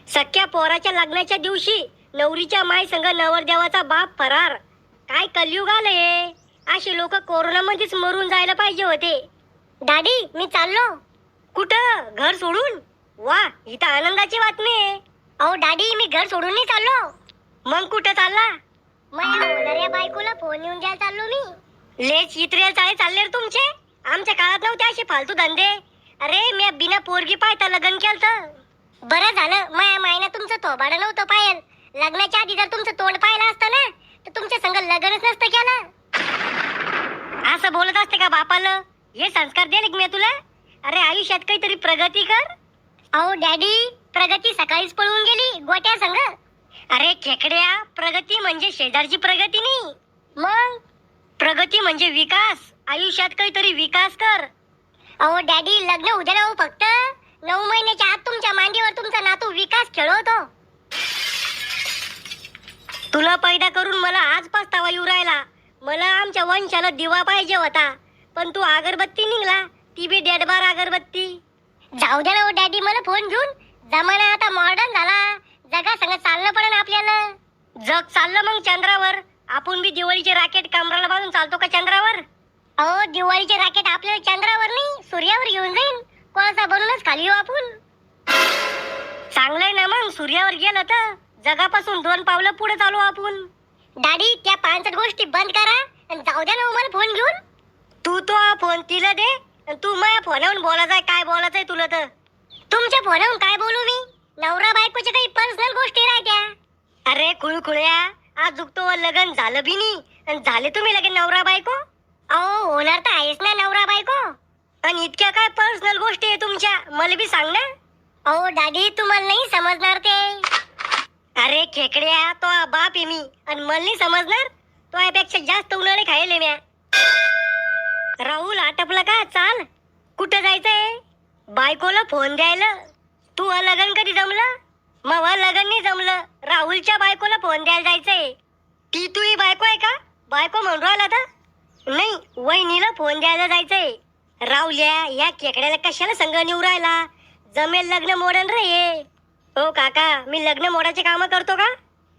सख्या पोराच्या लग्नाच्या दिवशी नवरीच्या माय संग नवरदेवाचा बाप फरार. काय कलयुग आलंय. असे लोक कोरोना मध्येच मरून जायला पाहिजे होते. डॅडी मी चाललो. कुठं? घर सोडून? वा, इथं आनंदाची बातमी आहे. अहो डॅडी मी घर सोडून नाही चाललो. मग कुठं चालला? माझ्या होणाऱ्या बायकोला फोन येऊन द्यायला चाललो मी. लेच इत्रेल चाळे चालले रे तुमचे. आमच्या काळात नव्हते असे फालतू धंदे. अरे मी बिना पोरगी पाहता लग्न केलं. बरं झालं माया मायना तुमचं थोबाड नव्हतं पायल. लग्नाच्या आधी जर तुमचं तोंड पाहिलं असतं ना तर तुमच्या संग लग्नच नसतं केलं. असं बोलत असते का बापाला? हे संस्कार दिले मी तुला. अरे आयुष्यात काहीतरी प्रगती कर. अहो डॅडी प्रगती सकाळीच पळून गेली गोट्या संग. अरे खेकड्या, प्रगती म्हणजे शेजारची प्रगती नाही. मग प्रगती म्हणजे विकास. आयुष्यात काहीतरी विकास कर. अहो डॅडी लग्न उद्या ना हो, फक्त 9 महिन्याच्या आत तुमच्या मांडीवर तुमचा नातू विकास खेळवतो. तुला पैदा करून मला आज पस्तावा येऊ राहिला. मला आमच्या वंशाला दिवा पाहिजे होता, पण तू अगरबत्ती निघला. ती बी डेडबार अगरबत्ती. जाऊ दे ना डॅडी मला फोन घेऊन. जमाना आता मॉडर्न झाला. जगा संग चाललं पडेल आपल्याला. जग चाललं मग चंद्रावर. आपण बी दिवाळीचे रॉकेट कमराला बांधून चालतो का चंद्रावर? अहो दिवाळीचे रॉकेट आपल्याला चंद्रावर नाही सूर्यावर घेऊन जाईल. कोळसा बनूनच खाली येऊ आपण. चांगलंय ना मग सूर्यावर गेलं तर जगापासून 2 पावलं पुढे चालू आपण. डॅडी त्या 5 गोष्टी बंद करा आणि जाऊ द्या ना मला फोन घेऊन. तू तो फोन तिला दे. तू माझ्या फोनवरून बोलायचंय. काय बोलायचंय तुला? तर तुमच्या फोनवरून काय बोलू मी? नवरा बायकोच्या काही पर्सनल गोष्टी राहत्या. अरे खुळखुळ्या, आज तो लग्न झालं बी नाही आणि झाले तुम्ही लगेच नवरा बायको. अहो होणार तर आहेस ना नवरा बायको. आणि इतक्या काय पर्सनल गोष्टी आहे तुमच्या? मला बी सांग ना. अहो डॅडी तुम्हाला नाही समजणार ते. अरे खेकड्या, तो बाप आहे मी आणि मला नाही समजणार. तो यापेक्षा जास्त उन्हाळे खायले म्या. राहुल आटपलं का? चाल. कुठं जायचंय? बायकोला फोन द्यायला. तू लग्न कधी जमलं? मग लग्न नाही जमलं. राहुलच्या बायकोला फोन द्यायला जायचंय. ती तुझी बायको आहे का? बायको म्हणून राहिला तर नाही, वहिनीला फोन द्यायला जायचंय. राहुल्या, या खेकड्याला कशाला संग निवू राहिला? जमेल लग्न मोडन रे हे. हो काका, मी लग्न मोडाचे काम करतो का?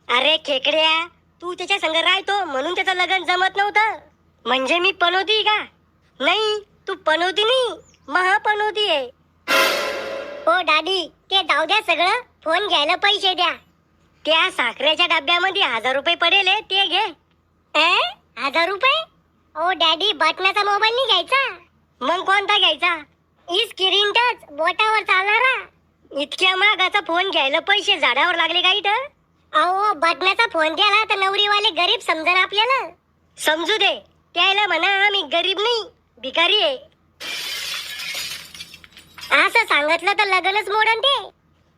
अरे खेकड्या, तू त्याच्या संग राहतो म्हणून त्याचं लग्न जमत नव्हतं. म्हणजे मी पनोती का? नाही, तू पनोती नाही, महापनोती आहे. हो डॅडी ते जाऊ द्या सगळं. फोन घ्यायला पैसे द्या. त्या साखरेच्या डब्यामध्ये 1000 रुपये पडेल ते घे. 1000 रुपये? ओ डॅडी बटनाचा मोबाईल नाही घ्यायचा. मग कोणता घ्यायचा? स्क्रीन टच बोटावर चालणारा. इतक्या महागाचा फोन घ्यायला पैसे झाडावर लागले का इथं? अहो बटनाचा फोन द्याला तर नवरीवाले गरीब समजन आपल्याला. समजू दे, त्याला म्हणा आम्ही गरीब नाही भिकारी आहे. असं सांगितलं तर लग्नच मोडन ते.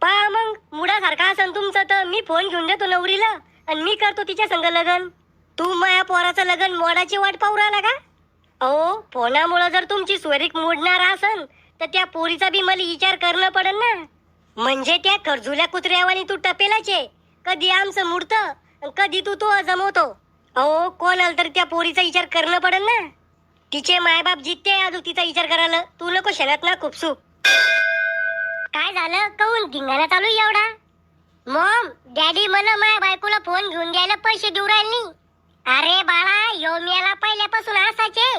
पहा मग मुडासारखा असन तुमचं तर मी फोन घेऊन देतो नवरीला आणि मी करतो तिच्या संग लग्न. तू माया पोराचं लग्न मोडाची वाट पाहू राहिला का? अहो फोनामुळे जर तुमची स्वरीक मोडणार असन तर त्या पोरीचा बी मला विचार करणं पडेल ना. म्हणजे त्या खरजुल्या कुत्र्यावानी तू टपेलाचे. कधी आमचं मुडतं कधी तू तो जमवतो. अहो कोणाला तर त्या पोरीचा विचार करणं पडेल ना. तिचे मायबाप जित्ते अजून तिचा विचार करायला. तू नको शेणात ना खूपसू. काय झालं? काऊन धिंगाणा चालू एवढा? मॉम डॅडी मला माझ्या बायकोला फोन घेऊन द्यायला पैसे देऊ राहिले नाही. अरे बाळा, योमियाला पहिल्यापासून असायचे.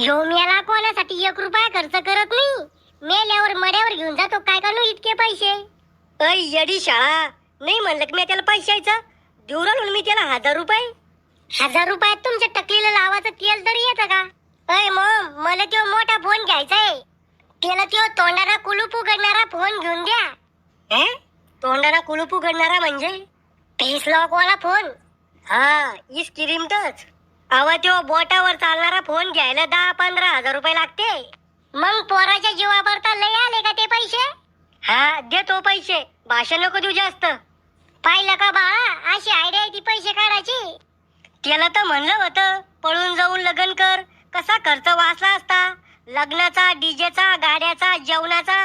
योमियाला कोणासाठी 1 रुपया खर्च करत नाही. मेल्यावर मड्यावर घेऊन जातो. काय करू इतके पैसे? ऐ येडी शाळा, नाही म्हणलं की मी त्याला पैशायचं देऊ राहिलो मी त्याला 1000 रुपये. 1000 रुपयात तुमच्या टकलीला लावायचं तेल तरी येतं का? अय मॉम, मला तो मोठा फोन घ्यायचाय. त्याला तो तोंडाला कुलूप उघडणारा फोन घेऊन द्या. तोंडाला कुलूप उघडणारा म्हणजे फेस लॉक वाला फोन? हा, स्क्रीन टच. अव तो बोटावर चालणारा फोन घ्यायला 10-15 हजार रुपये लागते. मग पोराच्या जीवावर तर लय आले का ते पैसे? हा देतो पैसे, भाषा नको देऊ जास्त. पाहिलं का बाळा, अशी आयडिया आहे ती पैसे काढायची. त्याला तर म्हणलं होतं पळून जाऊन लग्न कर. कसा खर्च वाचला असता. लग्नाचा, डीजेचा, गाड्याचा, जेवणाचा.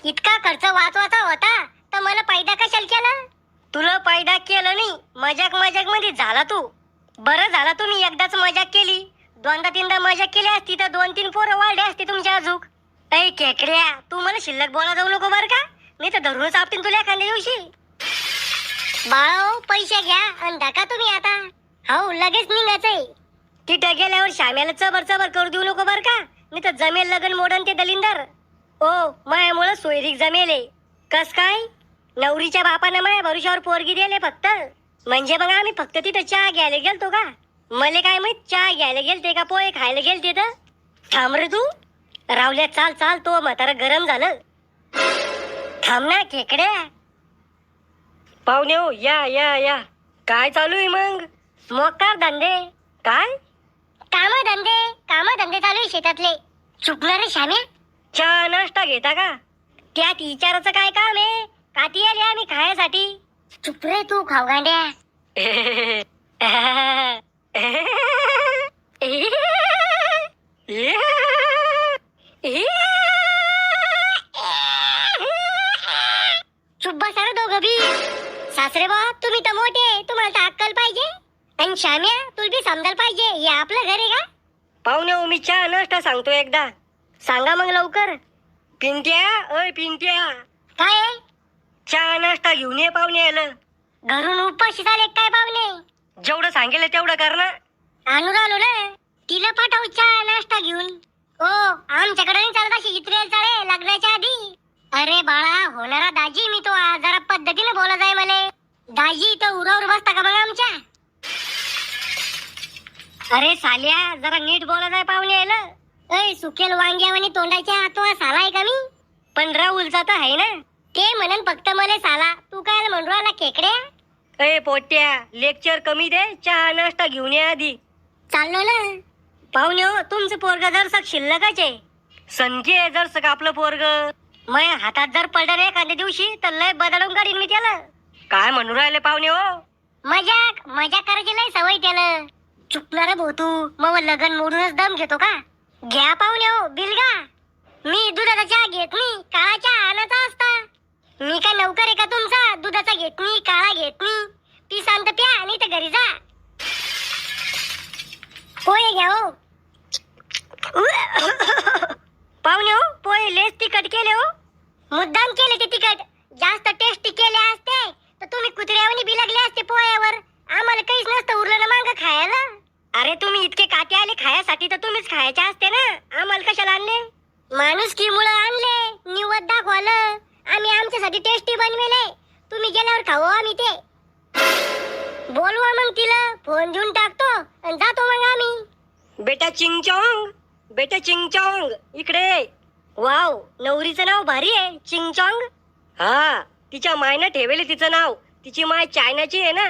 इतका खर्च वाचवायचा होता तर मला पैदा कशाला केला? तुला पैदा केलं नाही, मजाक मध्ये झाला तू. बरं झाला तुम्ही एकदाच मजाक केली. 2दा-3दा मजाक केली असती तर 2-3 पोरं वाढले असते तुमच्या अजूक. ऐ केकड्या, तू मला शिल्लक बोला जाऊ नको बर का, मी तर धरूनच आपटीन तुला एखाद्या दिवशी. बाळो, पैसे घ्या आणि टाका तुम्ही आता. हो, लगेच निघायचंय. तिथं गेल्यावर श्याम्याला चबर चबर करू देऊ नको बर का, मी तर जमेल लगन मोडन ते दलिंदर. ओ, मायामुळं सोयरीक जमेले. कस काय? नवरीच्या बापानं माया भरुशावर पोरगी दिले फक्त. म्हणजे मग आम्ही फक्त तिथं चहा घ्यायला गेलतो का? मले काय माहित चहा घ्यायला गेलते का पोहे खायला गेलते तर. थांब रे तू. रावल्या, चाल चाल, तो म्हातारा गरम झालं. थांब ना खेकड्या. पाहुणे हो, या या या. काय चालू आहे मग? मोकार धंदे. काय? काम धंदे चालू आहे शेतातले. चुकणार रे श्याम्या. चहा नाश्ता घेता का? त्यात विचाराचं काय काम आहे? काती आले आम्ही खायासाठी. चुप रे तू खावगांड्या. चुप बसा रे दोघं बी. सासरे बा, तुम्ही तर मोठे, तुम्हाला तर अक्कल पाहिजे. आणि श्याम्या, तुला बी समजायला पाहिजे, हे आपलं घर आहे का? पाहुणे हो, मी चहा नाश्ता सांगतो एकदा. सांगा मग लवकर. पिंट्या, ओय पिंट्या. काय? चहा नाश्ता घेऊन ये पाहुणे आलं. घरून उपाशी झाले काय पाहुणे? जेवढं सांगेल तेवढं कर ना. आणून आलो ना. तिला पाठव चहा नाश्ता घेऊन. ओ, आमच्याकडे नाही चालत अशी इतरेल चाळे लग्नाच्या आधी. अरे बाळा, होणारा दाजी मी तो जरा पद्धतीने बोला जाय मले. दाजी तर उरावर बसता का मग आमच्या? अरे साल्या, जरा नीट बोला जाय पाहुणे आलं. ऐ सुकेल वांग्यावानी तोंडाच्या तो साला का मी? पण राहुलचा तर आहे ना. ते म्हणन फक्त मला साला, तू काय म्हणून राहिला खेकड्या? ए पोट्या, लेक्चर कमी दे, चहा नाश्ता घेऊन ये आधी. चाललो ना. पाहुणे हो, तुमचं पोरग जरसक शिल्लकच आहे. संख्ये जरसक आपलं पोरग माझ्या हातात जर पडलं एखाद्या दिवशी तर लय बदलून काढीन मी त्याला. काय म्हणून राहिले पाहुणे हो? मजाक करायची लय सवय त्याला. चुकणार भाऊ तू, मग लगन मोडूनच दम घेतो का? घ्या पाहुणे हो, बिलगा. मी दुधाचा चहा घेत नाही, काळा चहा आणायचा असता. मी काय नौकर आहे का तुमचा? दुधाचा घेत नाही, काळा घेत नाही. ती शांत प्या आणि तर घरी जा. पोहे घ्या हो. पाहुणे हो, पोहे लेस तिखट केले हो. मुद्दाम केले ते तिखट. जास्त टेस्टी केले असते तर तुम्ही कुत्र्यावानी बिलगले असते पोह्यावर. आम्हाला काहीच नसतं उरलं ना मांग खायला. अरे तुम्ही इतके काटे आले खायासाठी तर तुम्हीच खायचे असते ना, आम्हाला कशाला आणले? माणुसकी मुळे आणले, निवद दाखवलं. आम्ही आमच्यासाठी टेस्टी बनवेले. तुम्ही गेल्यावर खाऊ आम्ही ते. बोलवा मग तिला, फोन देऊन टाकतो आणि जातो मग आम्ही. बेटा चिंगचॉंग, बेटा चिंगचॉंग, इकडे. वाव, नवरीचं नाव भारी आहे, चिंगचॉंग. हा, तिच्या मायनं ठेवले तिचं नाव. तिची माय चायनाची आहे ना.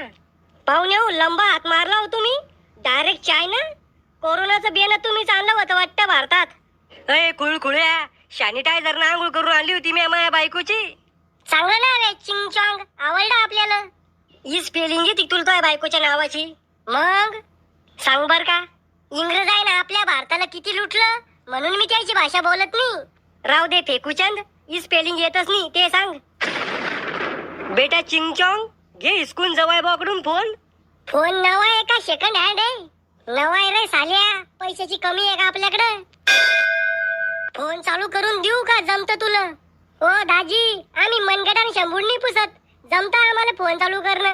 पाहुणे हो, लंबा हात मारला हो तुम्ही. Direct China. कोरोनाचं बियाणं तुम्हीच आणलं होतं वाटतं भारतात. अय खुळखुळ्या, सॅनिटायझर ना आंघोळ करून आणली होती मी माझ्या बायकोची. चांगलं नाव आहे चिंगचॉंग, आवडलं आपल्याला. ही स्पेलिंग येते तुला तुझ्या बायकोच्या नावाची. मग सांग बर का, इंग्रज आहे ना आपल्या भारताला किती लुटलं, म्हणून मी त्याची भाषा बोलत नाही. राव दे फेकूचंद, ही स्पेलिंग येतच नाही ते सांग. बेटा चिंगचॉंग, घे हिसकून जवळ बॉकडून फोन. फोन नवा आहे का सेकंड हँड आहे? नवा आहे रे साल्या, पैशाची कमी आहे का आपल्याकडे? फोन चालू करून देऊ का जमत तुला? ओ दाजी, आम्ही मनगटाने शंभून नाही पुसत, जमता आम्हाला फोन चालू करणं.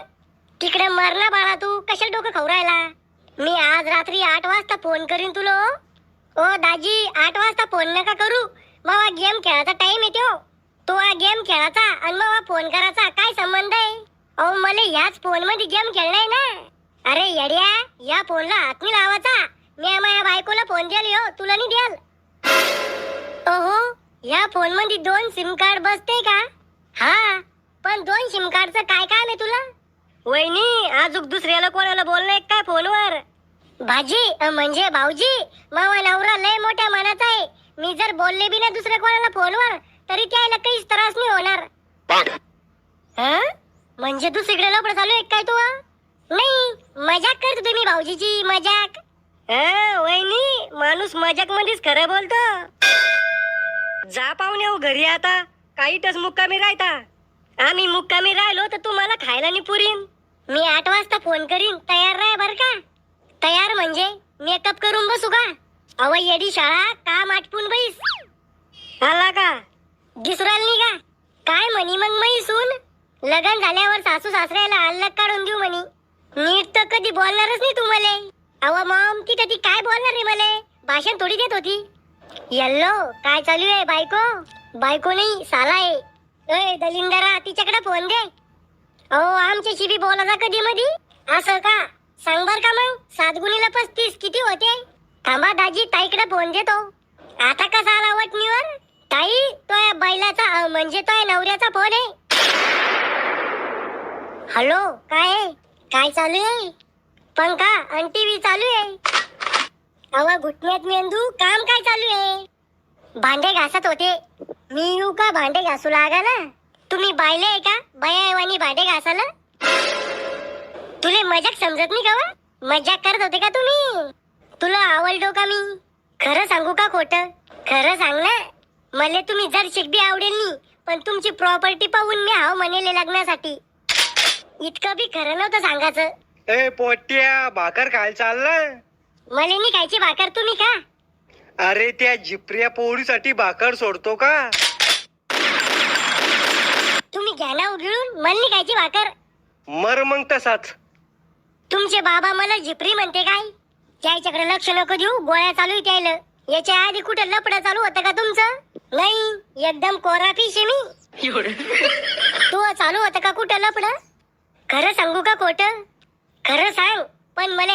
तिकडे मरना बाळा, तू कशाला डोकं खाऊ राहिला? मी आज रात्री 8 वाजता फोन करीन तुला. ओ दाजी, 8 वाजता फोन नका करू, मावा गेम खेळायचा टाइम येतो. तो गेम खेळायचा आणि मावा फोन करायचा काय संबंध आहे? अहो मला याच फोन मध्ये गेम खेळलाय ना. अरे येड्या, या फोनला हात नाही लावायचा. मी माझ्या बायकोला फोन द्याल हो, तुला नाही द्याल. ओहो, या फोन मध्ये 2 सिम कार्ड बसते का? हा, पण 2 सिम कार्डचं काय काम आहे तुला? वहिनी, अजून दुसऱ्याला कोणाला बोलणं काय फोनवर? भाजी म्हणजे भाऊजी, मावा नवरा लय मोठ्या मनाचा आहे. मी जर बोलले बी ना दुसऱ्या कोणाला फोनवर तरी त्याला काहीच त्रास नाही होणार. म्हणजे दुसरीकडे लपड चालू आहे काय तू? नाही, मजाक करतो तुम्ही भाऊजीची, मजाक. वहिनी, माणूस मजाक मध्येच खरं बोलतो. जा पाहुणे हो घरी आता, काही टस मुक्कामी राहता. आम्ही मुक्कामी राहिलो तर तुम्हाला खायला नाही पुरीन. मी 8 वाजता फोन करीन, तयार राहा बर का. तयार म्हणजे मेकअप करून बसू का? अव येडी शाळा, काम आटपून बैस. आला का दिसराल नाही का? काय म्हणी मग मै सून? लग्न झाल्यावर सासू सासऱ्याला अलग काढून देऊ म्हणी. नीट तर कधी बोलणारच नाही तू मले. अव मॉम तिथे ती काय बोलणार रे मले? भाषण थोडी देत होती. यल्लो काय चालू आहे बायको? बायको नाही साला आहे. ए दलिंदरा तिच्याकडे फोन दे. अहो आमच्याशी बी बोला जा कधी मधी. असं का? सांग बर का मग 7 गुणिले 35 किती होते? थांबा दाजी ताईकडे फोन देतो. आता कसा आला वटणीवर? ताई तो या बैलाचा म्हणजे तो या नवऱ्याचा फोन आहे. हॅलो काय आहे? काय चालू आहे? पंखा आणि टीव्ही चालू आहे. अवा घुटण्यात मेंदू काम काय चालू आहे? भांडे घासत होते. मी येऊ का भांडे घासू लागायला? तुम्ही बायले आहे का बायावानी भांडे घासायला? तुले मजाक समजत नाही का? मजाक करत होते का तुम्ही? तुला आवडलो का मी? खरं सांगू का खोटं? खरं सांग ना. मला तुम्ही जर शिकबी आवडेल नी पण तुमची प्रॉपर्टी पाहून मी हाव म्हणेले लग्नासाठी. इतकं बी खरं नव्हतं सांगायचं. ए पोट्या भाकर खायला चाललाय? मला नाही खायची भाकर तुम्ही का? अरे त्या जिप्रिया पोळीसाठी भाकर सोडतो का? तुम्ही घ्या ना उघडून. मला नाही खायची भाकर. मर मग तसाच. तुमचे बाबा मला झिपरी म्हणते काय? त्याच्याकडे लक्ष नको देऊ. गोळ्या चालू त्याला. याच्या आधी कुठं लपडं चालू होतं का तुमचं? नाही एकदम कोरा फिश आहे मी. तू चालू होतं का कुठं लपडं? खरं सांगू का खोटं? खरं सांग पण मला